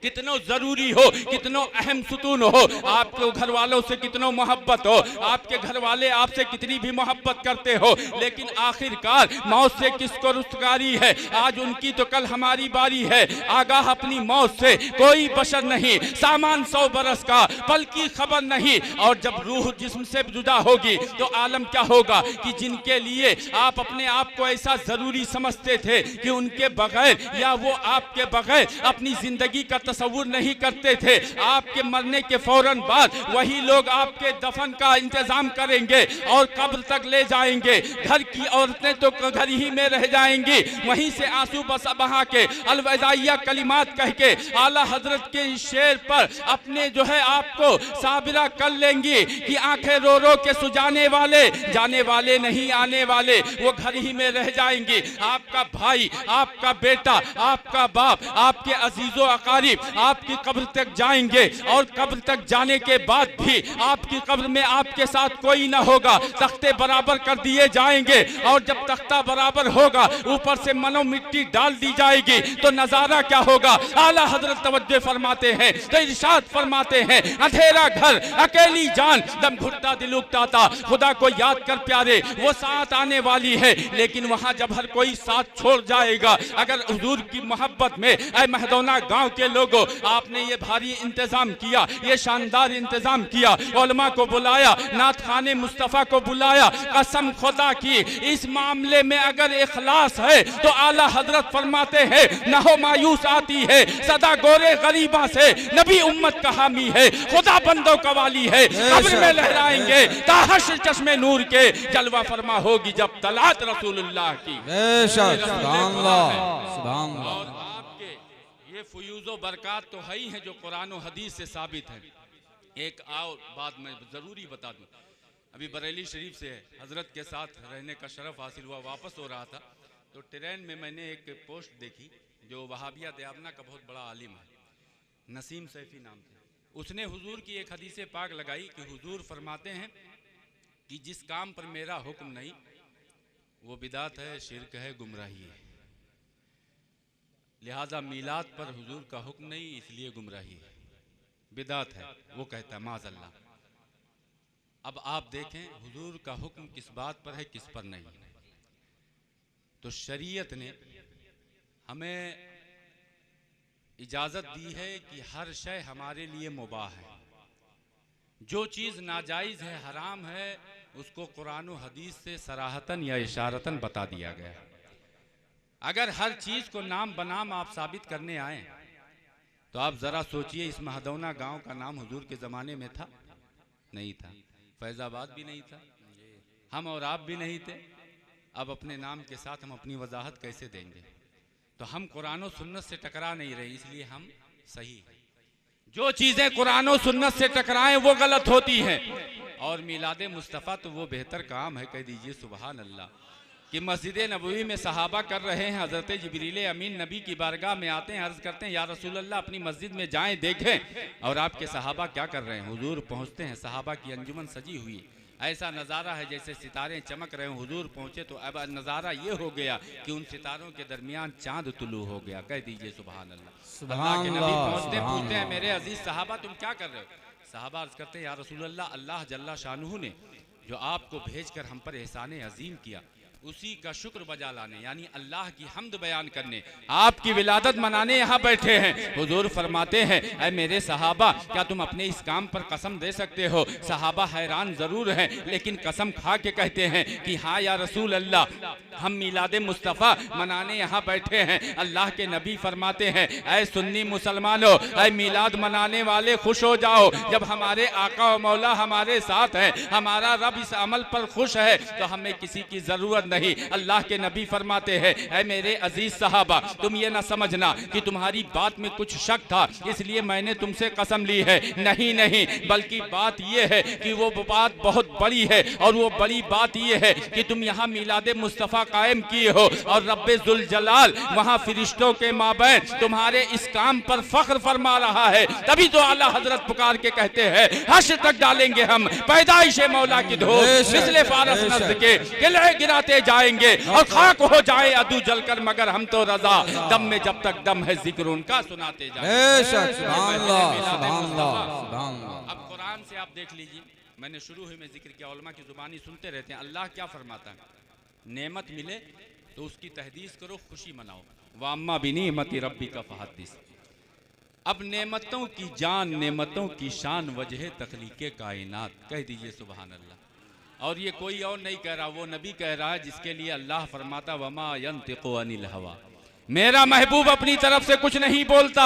कितनो जरूरी हो, कितनो अहम सुतून हो, आपके घर वालों से कितनो मोहब्बत हो, आपके घर वाले आपसे कितनी भी मोहब्बत करते हो, लेकिन आखिरकार मौत से किसको रुस्तगारी है। आज उनकी तो कल हमारी बारी है। आगाह अपनी मौत से कोई बशर नहीं, सामान 100 बरस का पल की खबर नहीं। और जब रूह जिस्म से जुदा होगी तो आलम क्या होगा कि जिनके लिए आप अपने आप को ऐसा जरूरी समझते थे कि उनके बगैर या वो आपके बगैर अपनी जिंदगी का तस्वुर नहीं करते थे, आपके मरने के फौरन बाद वही लोग आपके दफन का इंतजाम करेंगे और कब्र तक ले जाएंगे। घर की औरतें तो घर ही में रह जाएंगी, वहीं से आंसू बहा के अलविदाइया कलिमात कह के आला हजरत के शेर पर अपने जो है आपको साबिरा कर लेंगी कि आंखें रो रो के सुजाने वाले जाने वाले नहीं आने वाले, वो घर ही में रह जाएंगे। आपका भाई, आपका बेटा, आपका बाप, आपके अजीजों अकारीब आपकी कब्र तक जाएंगे और कब्र तक जाने के बाद भी आपकी कब्र में आपके साथ कोई ना होगा, तख्ते बराबर कर दिए जाएंगे और जब तख्ता बराबर होगा ऊपर से मनो मिट्टी डाल दी जाएगी तो नजारा क्या होगा। आला हजरत तवज्जो फरमाते हैं तो इरशाद फरमाते हैं अंधेरा घर अकेली जान दम घुटता दिल उकताता, खुदा को याद कर प्यारे वो साथ आने वाली है। लेकिन वहां जब हर कोई साथ छोड़ जाएगा, अगर हुजूर की मोहब्बत में ऐ महदौना गांव के लोगों आपने ये भारी इंतजाम किया, ये शानदार इंतजाम किया, उलमा को बुलाया, नात खाने मुस्तफ़ा को बुलाया, कसम खुदा की इस मामले में अगर इखलास है तो आला हजरत फरमाते हैं न हो मायूस आती है सदा गोरे गरीबा से, नबी उम्मत का हामी है, खुदा बंदों का वाली है, कब्र में लहराएंगे ताहश चश्मे नूर के, जलवा फरमा होगी जब तलात रसूलुल्लाह की।
सुभान अल्लाह, सुभान अल्लाह।
ये फयूज़ो बरक़ात तो है ही है जो कुरान और हदीस से साबित है। एक और बात मैं ज़रूरी बता दूं, अभी बरेली शरीफ से हज़रत के साथ रहने का शरफ हासिल हुआ, वापस हो रहा था तो ट्रेन में मैंने एक पोस्ट देखी जो वहाबिया देवना का बहुत बड़ा आलिम है, नसीम सैफी नाम से, उसने हुजूर की एक हदीस पाक लगाई कि हुजूर फरमाते हैं कि जिस काम पर मेरा हुक्म नहीं वो बिदात है, शिरक है, गुमराही है, लिहाजा मीलाद पर हुजूर का हुक्म नहीं इसलिए गुमराही है, बिदात है। वो कहता है माज़अल्लाह। अब आप देखें हुजूर का हुक्म किस बात पर है किस पर नहीं। तो शरीयत ने हमें इजाज़त दी है कि हर शय हमारे लिए मुबाह है, जो चीज़ नाजायज़ है, हराम है, उसको कुरान और हदीस से सराहतन या इशारतन बता दिया गया। अगर हर चीज़ को नाम बनाम आप साबित करने आए तो आप ज़रा सोचिए इस महदौना गांव का नाम हुजूर के ज़माने में था? नहीं था। फैज़ाबाद भी नहीं था, हम और आप भी नहीं थे। अब अपने नाम के साथ हम अपनी वजाहत कैसे देंगे? तो हम कुरान और सुन्नत से टकरा नहीं रहे, इसलिए हम सही हैं। जो चीज़ें कुरान और सुन्नत से टकराएं वो गलत होती हैं। और मिलाद मुस्तफ़ा तो वो बेहतर काम है, कह दीजिए सुभान अल्लाह, कि मस्जिद नबवी में सहाबा कर रहे हैं, हज़रत जिब्रील अमीन नबी की बारगाह में आते हैं, अर्ज़ करते हैं या रसूल अल्लाह अपनी मस्जिद में जाएं देखें, और आपके सहाबा क्या कर रहे हैं। हुजूर पहुंचते हैं, सहाबा की अंजुमन सजी हुई, ऐसा नज़ारा है जैसे सितारे चमक रहे हैं। हुजूर पहुँचे तो अब नज़ारा ये हो गया कि उन सितारों के दरमियान चांद तुलू हो गया। कह दीजिए सुभान अल्लाह। अल्लाह के नबी पहुँचते पूछते हैं मेरे अजीज सहाबा तुम क्या कर रहे हो? सहाबा अर्ज करते हैं या रसूल अल्लाह, अल्लाह जल्ला शानुहु ने जो आपको भेजकर हम पर एहसान अजीम किया उसी का शुक्र बजा लाने यानी अल्लाह की हम्द बयान करने आपकी विलादत मनाने यहाँ बैठे हैं। हुजूर फरमाते हैं ऐ मेरे सहाबा क्या तुम अपने इस काम पर कसम दे सकते हो? सहाबा हैरान जरूर हैं लेकिन कसम खा के कहते हैं कि हाँ या रसूल अल्लाह, हम मिलाद मुस्तफ़ा मनाने यहाँ बैठे हैं। अल्लाह के नबी फरमाते हैं ऐ सुन्नी मुसलमानों, ऐ मिलाद मनाने वाले खुश हो जाओ, जब हमारे आका और मौला हमारे साथ है, हमारा रब इस अमल पर खुश है तो हमें किसी की जरूरत नहीं। अल्लाह के नबी फरमाते हैं ऐ मेरे अजीज सहाबा, तुम ये ना समझना कि तुम्हारी बात में कुछ शक था इसलिए मैंने तुमसे कसम ली है, नहीं नहीं, बल्कि बात ये है कि वो बात बहुत बड़ी है और वो बड़ी बात ये है कि तुम यहाँ मिलाद मुस्तफ़ा कायम किए हो और रब्बे जुल जलाल वहाँ फरिश्तों के माबैन तुम्हारे इस काम पर फख्र फरमा रहा है। तभी तो आला हजरत पुकार के कहते हैं हश्र तक डालेंगे हम पैदाइश मौला की धूप, मिसले फारस नज़्द के किले गिराते जाएंगे और खाक हो जाए अदू जलकर, मगर हम तो रजा दम में जब तक दम है जिक्र उनका सुनाते जाएंगे। अब कुरान से आप देख लीजिए, मैंने शुरू ही में जिक्र किया, उलमा की जुबानी सुनते रहते हैं। अल्लाह क्या फरमाता है? नेमत मिले तो उसकी तहदीस करो, खुशी मनाओ। वाम्मा बिनिमति रब्बिका फहद्दिस। अब नेमतों की जान, नेमतों की शान, वजह तख्लीके कायनात। कह दीजिए सुभान अल्लाह। और ये कोई और नहीं कह रहा, वो नबी कह रहा है जिसके लिए अल्लाह फरमाता वमा यंतिकु अनिल हवा, मेरा महबूब अपनी तरफ से कुछ नहीं बोलता,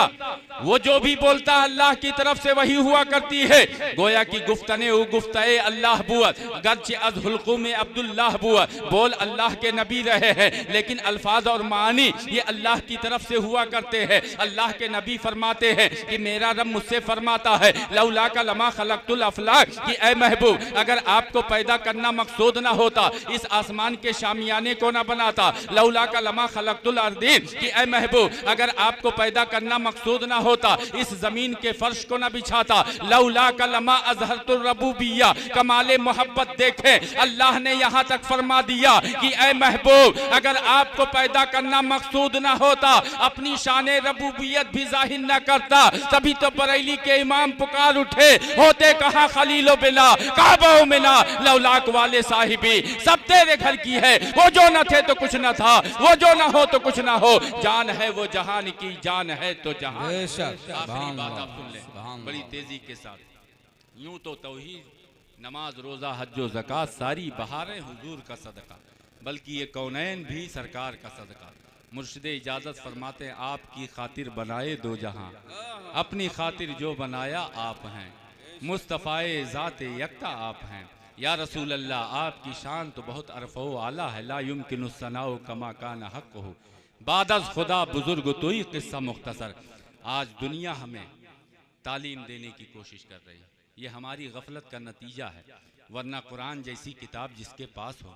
वो जो भी बोलता अल्लाह की तरफ से वही हुआ करती है। गोया की गुफ्तने गुफ्ते अल्लाह बुअत, गर्चे अज हुल्कू में अब्दुल्लाह बुअत, बोल अल्लाह के नबी रहे हैं लेकिन अल्फाज और मानी ये अल्लाह की तरफ से हुआ करते हैं। अल्लाह के नबी फरमाते हैं कि मेरा रब मुझसे फरमाता है लौला का लमा खलक़तुल अफलाक, कि ए महबूब अगर आपको पैदा करना मकसूद ना होता इस आसमान के शामियाने को ना बनाता। लौला का लमा खलक़तुल अर्दीन, कि ऐ महबूब अगर आपको पैदा करना मकसूद ना होता इस जमीन के फर्श को ना बिछाता। लौला का लमा अज़हरतुर रबूबिय्या, कमाले मोहब्बत देखें, अल्लाह ने यहाँ तक फरमा दिया कि ऐ महबूब अगर आपको पैदा करना मकसूद ना होता अपनी शाने रबूबियत भी जाहिर न करता। तभी तो बरेली के इमाम पुकार उठे, होते कहाँ खलीलो बिला काबा मिना, लौलाक वाले साहिबी सब तेरे घर की है, वो जो न थे तो कुछ न था, वो जो न हो तो कुछ न हो, जान है वो जहान की जान है तो जहान। आखिरी बात आप सुन लें बड़ी तेजी के साथ। यूं तो तौहीद, नमाज, रोजा, हज, ज़कात सारी बहारें हुजूर का सदका, बल्कि ये कौनैन भी सरकार का सदका। मुर्शिद इजाजत फरमाते हैं आपकी खातिर बनाए दो जहां, अपनी खातिर जो बनाया आप हैं, मुस्तफ़ाए ज़ाते यक्ता आप हैं। या रसूल अल्लाह आपकी शान तो बहुत अरफ़ो आला है, ला युमकिनु सनाउ कमा कान हक़्क़ुहु, बादज़ खुदा बुजुर्ग तोई किस्सा मुख्तसर। आज दुनिया हमें तालीम देने की कोशिश कर रही है, ये हमारी गफलत का नतीजा है। वरना कुरान जैसी किताब जिसके पास हो,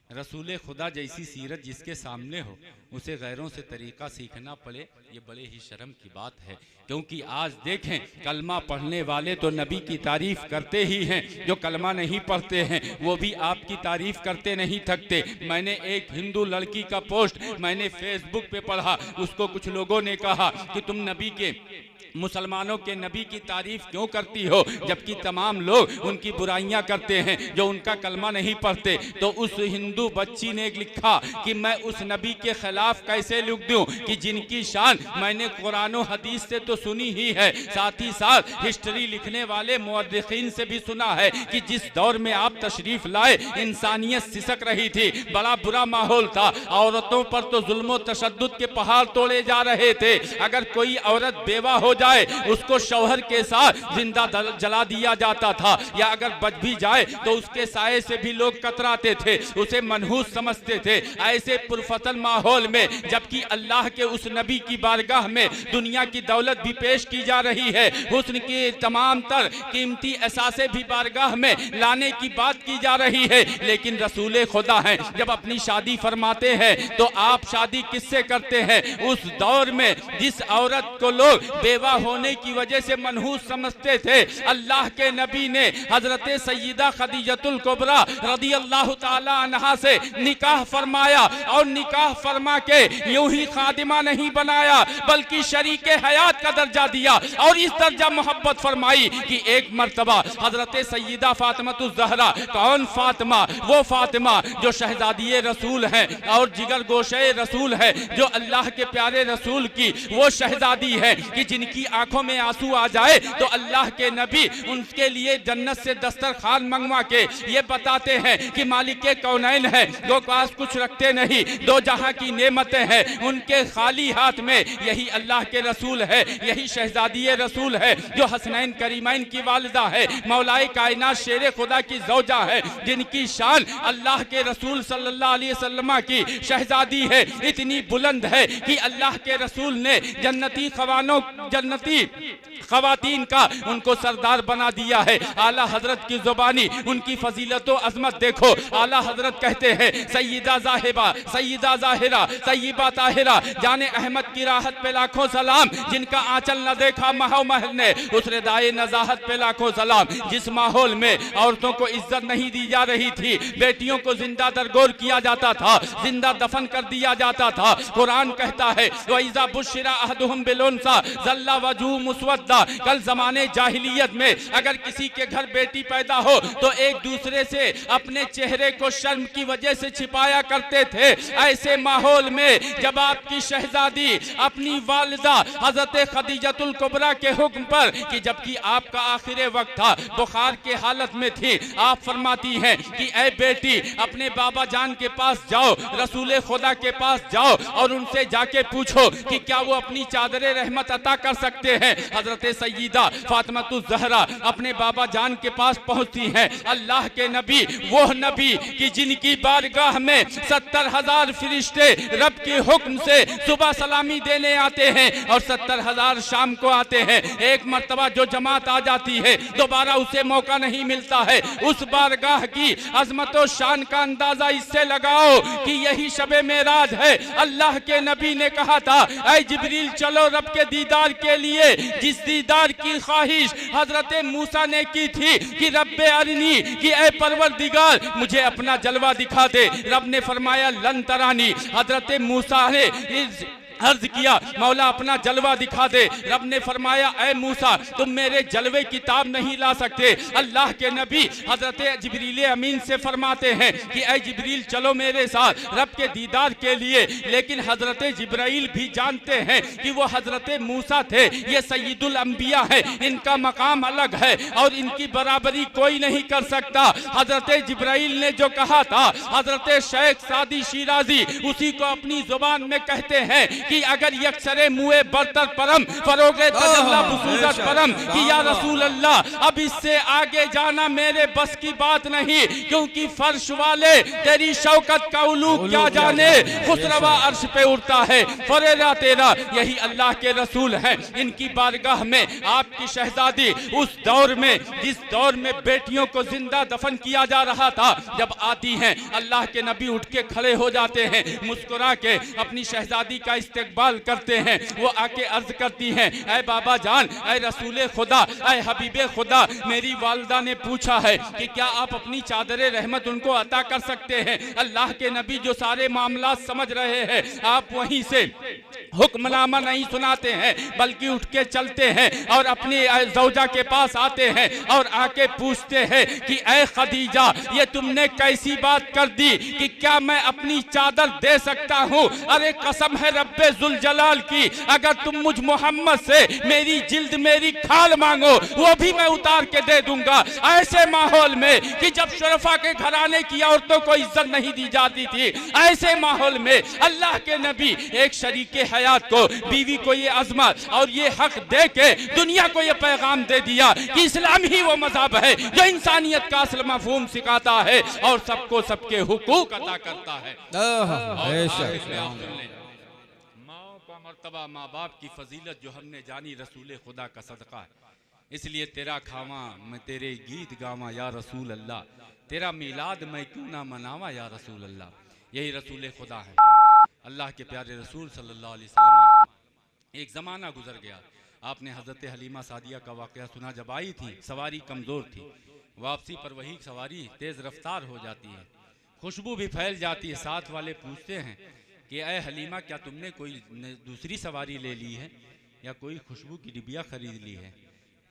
रसूल खुदा जैसी सीरत जिसके सामने हो, उसे गैरों से तरीक़ा सीखना पड़े, ये बड़े ही शर्म की बात है। क्योंकि आज देखें कलमा पढ़ने वाले तो नबी की तारीफ़ करते ही हैं, जो कलमा नहीं पढ़ते हैं वो भी आपकी तारीफ़ करते नहीं थकते। मैंने एक हिंदू लड़की का पोस्ट मैंने फेसबुक पे पढ़ा, उसको कुछ लोगों ने कहा कि तुम नबी के, मुसलमानों के नबी की तारीफ क्यों करती हो जबकि तमाम लोग उनकी बुराइयां करते हैं जो उनका कलमा नहीं पढ़ते। तो उस हिंदू बच्ची ने लिखा कि मैं उस नबी के खिलाफ कैसे लिख दूं कि जिनकी शान मैंने कुरान और हदीस से तो सुनी ही है, साथ ही साथ हिस्ट्री लिखने वाले मुअर्रिखीन से भी सुना है कि जिस दौर में आप तशरीफ लाए इंसानियत सिसक रही थी, बड़ा बुरा माहौल था, औरतों पर तो जुल्म तशद्दुद के पहाड़ तोड़े जा रहे थे। अगर कोई औरत बेवा हो जाए उसको शौहर के साथ जिंदा जला दिया जाता था, या अगर बच भी जाए तो उसके साये से भी लोग कतराते थे, उसे मनहूस समझते थे। ऐसे पुरफतन माहौल में जबकि अल्लाह के उस नबी की बारगाह में दुनिया की दौलत भी पेश की जा रही है, हुस्न की तमाम तर कीमती एहसासे भी बारगाह में लाने की बात की जा रही है, लेकिन रसूल खुदा हैं जब अपनी शादी फरमाते हैं तो आप शादी किससे करते हैं? उस दौर में जिस औरत को लोग बेवा होने की वजह से मनहूस समझते थे। अल्लाह के नबी ने हजरत सैयदा खदीजतुल कुबरा रदी अल्लाह ताला अन्हा से निकाह फरमाया और निकाह फरमा के यूं ही खादिमा नहीं बनाया बल्कि शरीके हयात का दर्जा दिया और इस दर्जा मोहब्बत फरमाई कि एक मर्तबा हजरत सैयदा फातिमातुज़ ज़हरा, कौन फातिमा, वो फातिमा जो शहजादी रसूल है और जिगर गोशे रसूल है, जो अल्लाह के प्यारे रसूल की वो शहजादी है कि जिनकी आंखों में आंसू आ जाए तो अल्लाह के नबी उनके लिए जन्नत से दस्तरखान मंगवा के ये बताते हैं कि मालिक के कौनैन है, वो पास कुछ रखते नहीं, दो जहां की नेमतें हैं उनके खाली हाथ में, यही अल्लाह के रसूल है, यही शहजादी रसूल है जो हसनैन करीमैन की वालिदा है, मौलाए कायनात शेर खुदा की ज़ौजा है, जिनकी शान अल्लाह के रसूल सल्लल्लाहु अलैहि वसल्लम की शहजादी है इतनी बुलंद है कि अल्लाह के रसूल ने जन्नती खवातीन का उनको सरदार बना दिया है। आला हजरत की जुबानी उनकी फजीलत और अजमत देखो। आला हजरत कहते हैं सैयदा ज़ाहिबा, सैयदा ज़ाहिरा, सैयबा ताहिरा, जाने अहमद की राहत पे लाखों सलाम, जिनका आंचल न देखा महव महल ने, उस रिदाए नजाहत पे लाखों सलाम। जिस माहौल में औरतों को इज्जत नहीं दी जा रही थी, बेटियों को जिंदा दरगोर किया जाता था, जिंदा दफन कर दिया जाता था, कुरान कहता है वइज़ा बुश्शिरा अहदुहुम बिलुन्सा ज़ल्ला वजहु मुस्वद्दा। कल जमाने जाहिलियत में अगर किसी के घर बेटी पैदा हो तो एक दूसरे से अपने चेहरे को शर्म की वजह से छिपाया करते थे। ऐसे माहौल में जब आपकी शहजादी अपनी वालिदा हजरत खदीजतुल कुबरा के हुक्म पर कि जबकि आपका आखिरी वक्त था, बुखार के हालत में थी, आप फरमाती हैं कि ऐ बेटी अपने बाबा जान के पास जाओ, रसूल खुदा के पास जाओ और उनसे जाके पूछो कि क्या वो अपनी चादर रहमत अता कर सकते हैं। हजरत सैयदा फातिमातुज़ ज़हरा अपने बाबा जान के पास पहुंचती हैं। अल्लाह के नबी वो नबी कि जिनकी बारगाह में 70,000 फरिश्ते रब के हुक्म से सुबह सलामी देने आते हैं और 70,000 शाम को आते हैं। एक मर्तबा जो जमात आ जाती है दोबारा उसे मौका नहीं मिलता है। उस बारगाह की अजमत और शान का अंदाजा इससे लगाओ कि यही शबे मेराज है। अल्लाह के नबी ने कहा था ऐ जिब्रील चलो रब के दीदार के लिए, जिस दीदार की ख्वाहिश हजरत मूसा ने की थी कि रब्बे अरनी कि ऐ परवरदिगार मुझे अपना जलवा दिखा दे। रब ने फरमाया लन तरानी। हजरत मूसा ने अर्ज किया मौला अपना जलवा दिखा दे। रब ने फरमाया ऐ मूसा तुम मेरे जलवे किताब नहीं ला सकते। अल्लाह के नबी हजरत जिब्रील अमीन से फरमाते हैं कि ऐ जिब्रील चलो मेरे साथ रब के दीदार के लिए। लेकिन हजरत जिब्राइल भी जानते हैं कि वो हजरत मूसा थे, ये सैयदुल अंबिया है, इनका मकाम अलग है और इनकी बराबरी कोई नहीं कर सकता। हजरत जिब्राइल ने जो कहा था हजरत शेख सादी शिराजी उसी को अपनी जुबान में कहते हैं कि अगर यक्सरे मुए बरतर परम फरोगे तजल्ला बुसूरत परम कि या रसूल अल्लाह अब इससे आगे जाना मेरे बस की बात नहीं, क्योंकि फर्श वाले तेरी शौकत का उलूक क्या जाने, खुसरवा अर्श पे उड़ता है फरेरा तेरा। यही अल्लाह के रसूल हैं। इनकी बारगाह में आपकी शहजादी उस दौर में जिस दौर में बेटियों को जिंदा दफन किया जा रहा था जब आती हैं अल्लाह के नबी उठ के खड़े हो जाते हैं, मुस्कुरा के अपनी शहजादी का इस्तेकबाल करते हैं। वो आके अर्ज करती हैं ऐ बाबा जान, ऐ रसूले खुदा, ऐ हबीबे खुदा, मेरी वालिदा ने पूछा है कि क्या आप अपनी चादर रहमत उनको अता कर सकते हैं। अल्लाह के नबी जो सारे मामला समझ रहे हैं, आप वहीं से हुक्मनामा नहीं सुनाते हैं बल्कि उठ के चलते हैं और अपनी ज़ौजा के पास आते हैं और आके पूछते हैं कि ऐ खदीजा ये तुमने कैसी बात कर दी कि क्या मैं अपनी चादर दे सकता हूँ। अरे कसम है रब्बे जुल जलाल की, अगर तुम मुझ मोहम्मद से मेरी जिल्द मेरी खाल मांगो वो भी मैं उतार के दे दूंगा। ऐसे माहौल में कि जब शरफा के घराने की औरतों को इज्जत नहीं दी जाती थी, ऐसे माहौल में अल्लाह के नबी एक शरीके हयात को, बीवी को ये अजमत और ये हक दे के दुनिया को ये पैगाम दे दिया कि इस्लाम ही वो मज़हब है जो इंसानियत का असल मफहूम सिखाता है और सबको सबके हुकूक अता करता है। माओ का मर्तबा, माँ बाप की फजीलत जो हमने जानी रसूल खुदा का सदका है। इसलिए तेरा खावा मैं तेरे गीत गावा या रसूल अल्लाह, तेरा मिलाद मैं क्यों ना मनावा या रसूल अल्लाह। यही रसूल खुदा है, अल्लाह के प्यारे रसूल सल्लल्लाहु अलैहि वसल्लम। एक ज़माना गुजर गया, आपने हज़रत हलीमा सादिया का वाक़या सुना, जब आई थी सवारी कमज़ोर थी, वापसी पर वही सवारी तेज़ रफ्तार हो जाती है, खुशबू भी फैल जाती है। साथ वाले पूछते हैं कि ऐ हलीमा, क्या तुमने कोई दूसरी सवारी ले ली है या कोई खुशबू की डिबिया ख़रीद ली है?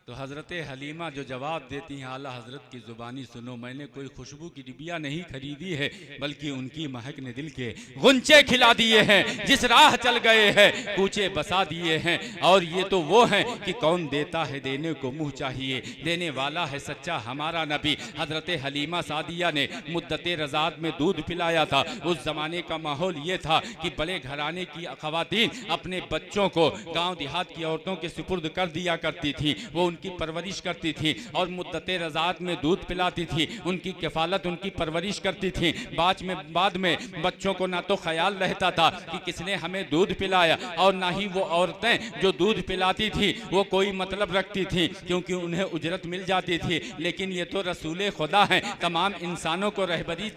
तो हज़रत हलीमा जो जवाब देती हैं, आला हज़रत की ज़ुबानी सुनो, मैंने कोई खुशबू की डिबिया नहीं खरीदी है, बल्कि उनकी महक ने दिल के गुंचे खिला दिए हैं, जिस राह चल गए हैं कूचे बसा दिए हैं। और ये तो वो हैं कि कौन देता है देने को मुँह चाहिए, देने वाला है सच्चा हमारा नबी। हज़रत हलीमा सादिया ने मुद्दत रज़ात में दूध पिलाया था। उस ज़माने का माहौल ये था कि बड़े घराने की ख़वातीन अपने बच्चों को गाँव देहात की औरतों के सुपुर्द कर दिया करती थी, वो उनकी परवरिश करती थी और मुद्दत रज़ात में दूध पिलाती थी, उनकी किफ़ालत उनकी परवरिश करती थी। बाद में बच्चों को ना तो ख्याल रहता था कि किसने हमें दूध पिलाया, और ना ही वो औरतें जो दूध पिलाती थी वो कोई मतलब रखती थी, क्योंकि उन्हें उजरत मिल जाती थी। लेकिन ये तो रसूल खुदा हैं, तमाम इंसानों को रहबरी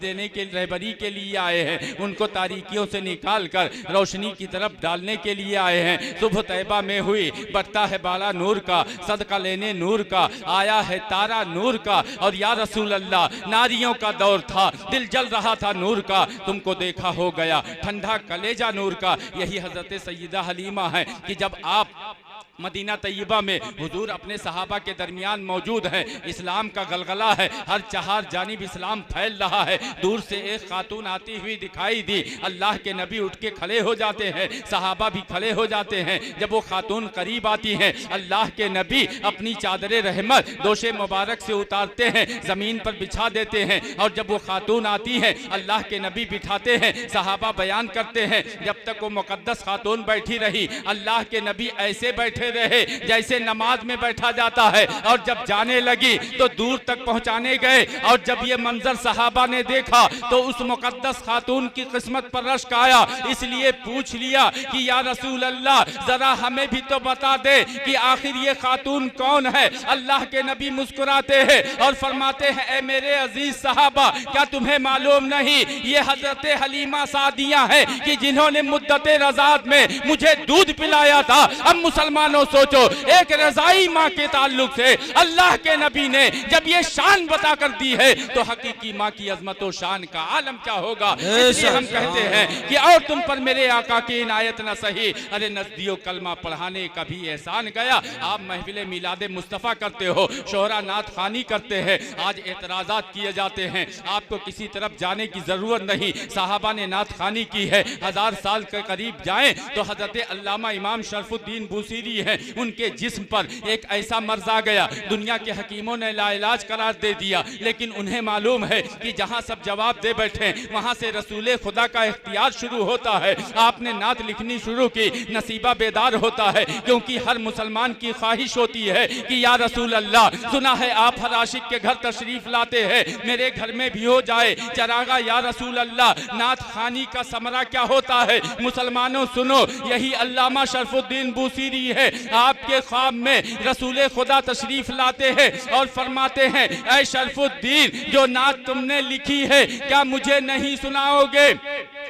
के लिए आए हैं, उनको तारीकियों से निकाल कर रोशनी की तरफ डालने के लिए आए हैं। सुबह तैबा में हुई, बढ़ता है बाला नूर का, सदका लेने नूर का, आया है तारा नूर का। और या रसूल अल्लाह, नारियों का दौर था, दिल जल रहा था नूर का, तुमको देखा हो गया ठंडा कलेजा नूर का। यही हजरत सैयदा हलीमा है कि जब आप मदीना तैयबा में हुजूर अपने सहाबा के दरमियान मौजूद हैं, इस्लाम का गलगला है, हर चार जानिब इस्लाम फैल रहा है। दूर से एक खातून आती हुई दिखाई दी, अल्लाह के नबी उठ के खड़े हो जाते हैं, सहाबा भी खड़े हो जाते हैं। जब वो खातून करीब आती हैं, अल्लाह के नबी अपनी चादर रहमत दोशे मुबारक से उतारते हैं, ज़मीन पर बिछा देते हैं। और जब वो खातून आती है, अल्लाह के नबी बिठाते हैं, सहाबा बयान करते हैं, जब तक वो मुकद्दस खातून बैठी रही, अल्लाह के नबी ऐसे बैठे रहे जैसे नमाज में बैठा जाता है। और जब जाने लगी तो दूर तक पहुंचाने गए, और जब ये मंजर सहाबा ने देखा तो उस मुकद्दस खातून की किस्मत पर रश्क आया। इसलिए पूछ लिया कि या रसूल अल्लाह, जरा हमें भी तो बता दे कि आखिर ये खातून कौन है। अल्लाह के नबी मुस्कुराते हैं और फरमाते हैं, ए मेरे अजीज सहाबा, क्या तुम्हें मालूम नहीं ये हजरत हलीमा सादिया है कि जिन्होंने मुद्दत रज़ात में मुझे दूध पिलाया था। अब मुसलमानों सोचो, एक रज़ाई माँ के ताल्लुक से अल्लाह के नबी ने जब ये शान बता कर दी है, तो हकीकी माँ की अजमत और शान का आलम क्या होगा। इसलिए हम कहते हैं कि और तुम पर मेरे आका की इनायत न सही, अरे नजदियो कलमा पढ़ाने का भी एहसान गया। आप महफिल मिलाद मुस्तफ़ा करते हो, शोहरा नात खानी करते हैं, आज एतराज़ात किए जाते हैं। आपको किसी तरफ जाने की जरूरत नहीं, साहबा ने नात खानी की है। 1000 साल के करीब जाएं तो हजरत अल्लामा इमाम शरफुद्दीन बूसीरी है, उनके जिस्म पर एक ऐसा मर्ज आ गया, दुनिया के हकीमों ने लाइलाज करार दे दिया। लेकिन उन्हें मालूम है कि जहां सब जवाब दे बैठे वहां से रसूल खुदा का इख्तियार शुरू होता है। आपने नात लिखनी शुरू की, नसीबा बेदार होता है, क्योंकि हर मुसलमान की ख्वाहिश होती है कि या रसूल अल्लाह, सुना है आप हर आशिक के घर तशरीफ लाते हैं, मेरे घर में भी हो जाए चरागा या रसूल अल्लाह। नात खानी का समरा क्या होता है मुसलमानों सुनो, यही अल्लामा शरफुद्दीन बूसीरी है। आपके ख्वाब में रसूल खुदा तशरीफ लाते हैं और फरमाते हैं, ऐ शरफुद्दीन, जो नात तुमने लिखी है क्या मुझे नहीं सुनाओगे।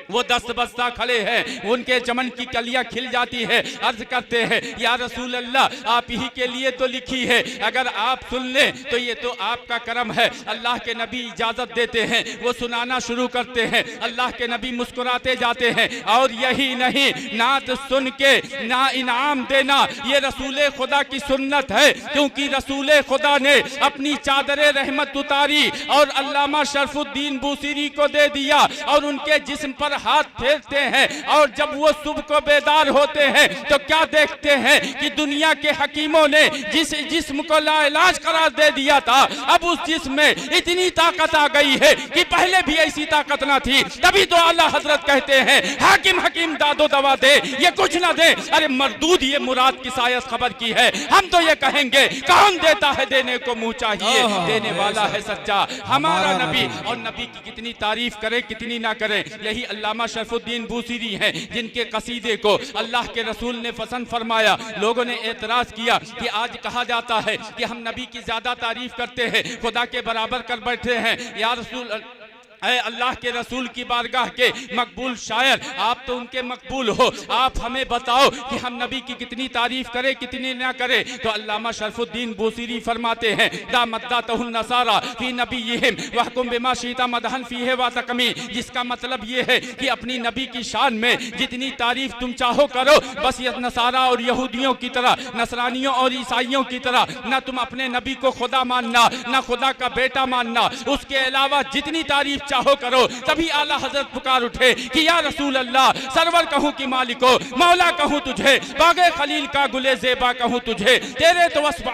वो दस्त बस्ता खड़े हैं, उनके चमन की कलियां खिल जाती है, अर्ज करते हैं, या रसूल अल्लाह, आप ही के लिए तो लिखी है, अगर आप सुन लें तो ये तो आपका करम है। अल्लाह के नबी इजाजत देते हैं, वो सुनाना शुरू करते हैं, अल्लाह के नबी मुस्कुराते जाते हैं। और यही नहीं, नात सुन के ना इनाम देना ये रसूल खुदा की सुन्नत है, क्योंकि रसूल खुदा ने अपनी चादर रहमत उतारी और अल्लामा शरफुद्दीन बूसीरी को दे दिया और उनके जिस्म पर हाथ फेरते हैं। और जब वो सुबह को बेदार होते हैं तो क्या देखते हैं कि दुनिया के हकीमों ने जिस जिस्म को लाइलाज करार दे दिया था, अब उस जिस्म में इतनी ताकत आ गई है कि पहले भी ऐसी ताकत ना थी। तभी तो आला हजरत कहते हैं, हाकिम हकीम दादो दवा दे, ये कुछ ना दे, अरे मरदूद ये मुराद की सायस खबर की है। हम तो ये कहेंगे, कौन देता है देने को मुंह चाहिए, देने वाला है सच्चा हमारा नबी। और नबी की कितनी तारीफ करें कितनी ना करें, यही अल्लामा शरफुद्दीन बूसीरी हैं जिनके कसीदे को अल्लाह के रसूल ने पसंद फरमाया। लोगों ने एतराज किया कि आज कहा जाता है कि हम नबी की ज्यादा तारीफ करते हैं, खुदा के बराबर कर बैठे हैं। या रसूल ऐ अल्लाह के रसूल की बारगाह के मकबूल शायर, आप तो उनके मकबूल हो, आप हमें बताओ कि हम नबी की कितनी तारीफ करें कितनी ना करें। तो अल्लामा शरफुद्दीन बूसीरी फरमाते हैं, दा मद्दातहुन नसारा फी नबीहिम वहकुम बिमा शीता मदहन फीहि व तकमी, जिसका मतलब ये है कि अपनी नबी की शान में जितनी तारीफ तुम चाहो करो, बस ये नसारा और यहूदियों की तरह, नसरानियों और ईसाइयों की तरह ना तुम अपने नबी को खुदा मानना, ना खुदा का बेटा मानना, उसके अलावा जितनी तारीफ चाहो करो। तभी आला हजरत पुकार उठे कि या रसूल अल्लाह, सरवर कहूं कि मालिको, मौला कहूं तुझे, बागे खलील का गुले जेबा कहूं तुझे, तेरे तो वस्फ़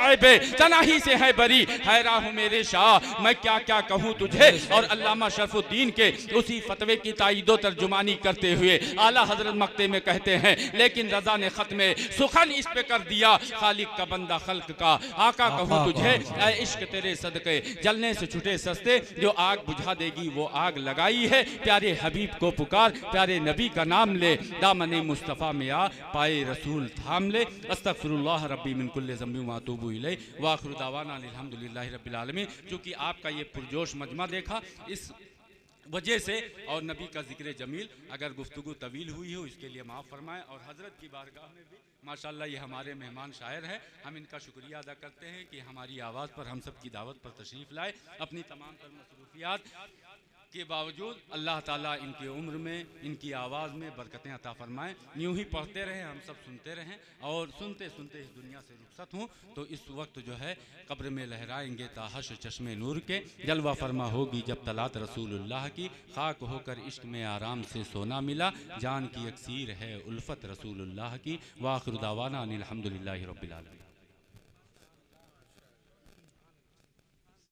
तनाही से है बरी, हैरान हूं मेरे शाह मैं क्या क्या कहूं तुझे। और अल्लामा शरफुद्दीन के उसी फतवे की ताईदो तर्जुमानी करते हुए आला हजरत मक्ते में कहते हैं, लेकिन रजा ने खत में सुखन इस पे कर दिया, खालिक का बंदा खल्क का आका कहूं तुझे, ऐ इश्क तेरे सदके जलने से छुटे सस्ते, जो आग बुझा देगी वो आग लगाई है, प्यारे हबीब को पुकार, प्यारे नबी का नाम ले, दामने मुस्तफ़ा में आ पाए रसूल थाम ले, अस्तगफिरुल्लाह रब्बी मिन कुल्लि ज़ंबि व अतूबु इलैहि व आखिरु दावाना अल्हम्दुलिल्लाहि रब्बिल आलमीन। चूँकि आपका ये पुरजोश मजमा देखा, इस वजह से और नबी का जिक्र जमील अगर गुफ्तगू तवील हुई हो इसके लिए माफ़ फरमाएं। और हज़रत की बारगाह में भी माशाल्लाह ये हमारे मेहमान शायर हैं, हम इनका शुक्रिया अदा करते हैं कि हमारी आवाज़ पर हम सब की दावत पर तशरीफ़ लाए। अपनी तमाम तर मसरूफियात के बावजूद अल्लाह ताला इनकी उम्र में, इनकी आवाज़ में बरकतें अता फरमाएं। यूँ ही पढ़ते रहें, हम सब सुनते रहें, और सुनते सुनते इस दुनिया से रुखसत हूँ तो इस वक्त जो है कब्र में लहराएंगे ताहश चश्मे नूर के, जलवा फरमा होगी जब तलात रसूलुल्लाह की, खाक होकर इश्क में आराम से सोना मिला, जान की अक्सीर है उल्फत रसूलुल्लाह की। व आखिरु दावाना अनिल हम्दुलिल्लाहि रब्बिल आलमीन।